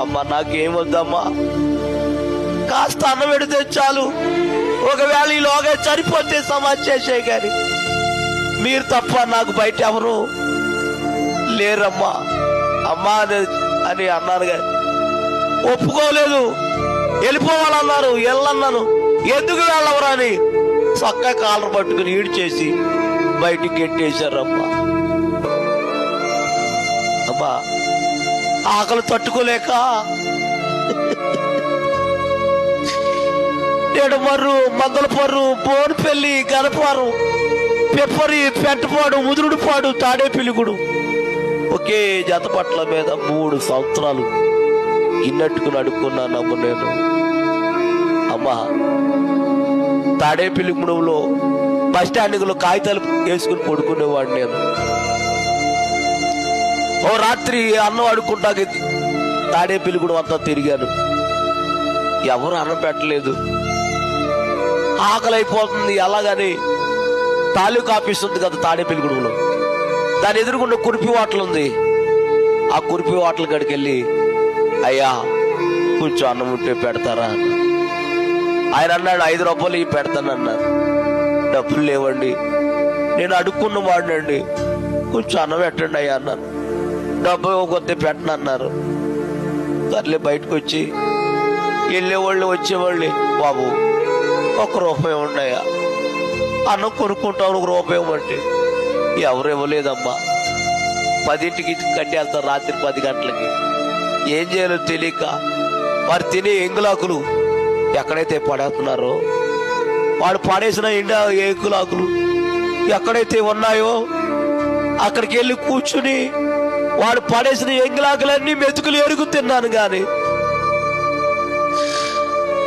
అమ్మా నాకేమొద్దమ్మా, కాస్త అన్నం పెడితే చాలు, ఒకవేళ ఈలోగా చనిపోతే సమాధి చేసే గాని మీరు తప్ప నాకు బయట ఎవరు లేరమ్మా అమ్మా అని అన్నాను కానీ ఒప్పుకోలేదు. వెళ్ళిపోవాలన్నారు, వెళ్ళన్నాను. ఎందుకు వెళ్ళవరా అని చక్కగా కాలర్ పట్టుకుని ఈడు చేసి బయటికి గెట్టేశారమ్మా. అమ్మా ఆకలి తట్టుకోలేక నేడుమర్రు, మందలపర్రు, బోన్పల్లి, గనపారు, పెప్పరి, పెంటపాడు, ముదురుడుపాడు, తాడేపిలిగుడు ఒకే జతపట్ల మీద 3 సంవత్సరాలు ఇన్నట్టుకుని అడుక్కున్నానమ్మ నేను. అమ్మా తాడేపిలిగుడులో బస్ స్టాండ్లో కాగితాలు వేసుకుని పడుకునేవాడు నేను. ఓ రాత్రి అన్నం అడుక్కుంటాకి తాడేపిలిగుడు అంతా తిరిగాను, ఎవరు అన్నం పెట్టలేదు. ఆకలి అయిపోతుంది. అలాగని తాలూకా ఆఫీస్ ఉంది కదా తాడేపిలిగూడెంలో, దాని ఎదురుగుండా కురిపి హోటల్ ఉంది. ఆ కురిపి హోటల్ కాడికి వెళ్ళి, అయ్యా కొంచెం అన్నం ఉంటే పెడతారా అన్న. ఆయన అన్నాడు 5 రూపాయలు ఇవి పెడతానన్నారు. డబ్బులు లేవండి, నేను అడుక్కున్న వాడినండి, కొంచెం అన్నం పెట్టండి అయ్యా అన్నాను. డబ్బు ఇవ్వకొద్దే పెట్టనన్నారు. సర్లే బయటకు వచ్చి వెళ్ళేవాళ్ళు వచ్చేవాళ్ళు, బాబు 1 రూపాయి ఉన్నాయా, అన్నం కొనుక్కుంటావు 1 రూపాయి ఇవ్వమంటే ఎవరు ఇవ్వలేదమ్మా. 10ంటికి కట్టి వెళ్తారు, రాత్రి 10 గంటలకి. ఏం చేయాలో తెలియక వారు తినే ఎంగులాకులు ఎక్కడైతే పడేస్తున్నారో, వాడు పడేసిన ఎంగులాకులు ఎక్కడైతే ఉన్నాయో అక్కడికి వెళ్ళి కూర్చుని వాడు పడేసిన ఎంగులాకులన్నీ మెతుకులు ఎరుగు తిన్నాను కానీ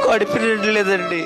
కడుపు నిండలేదండి.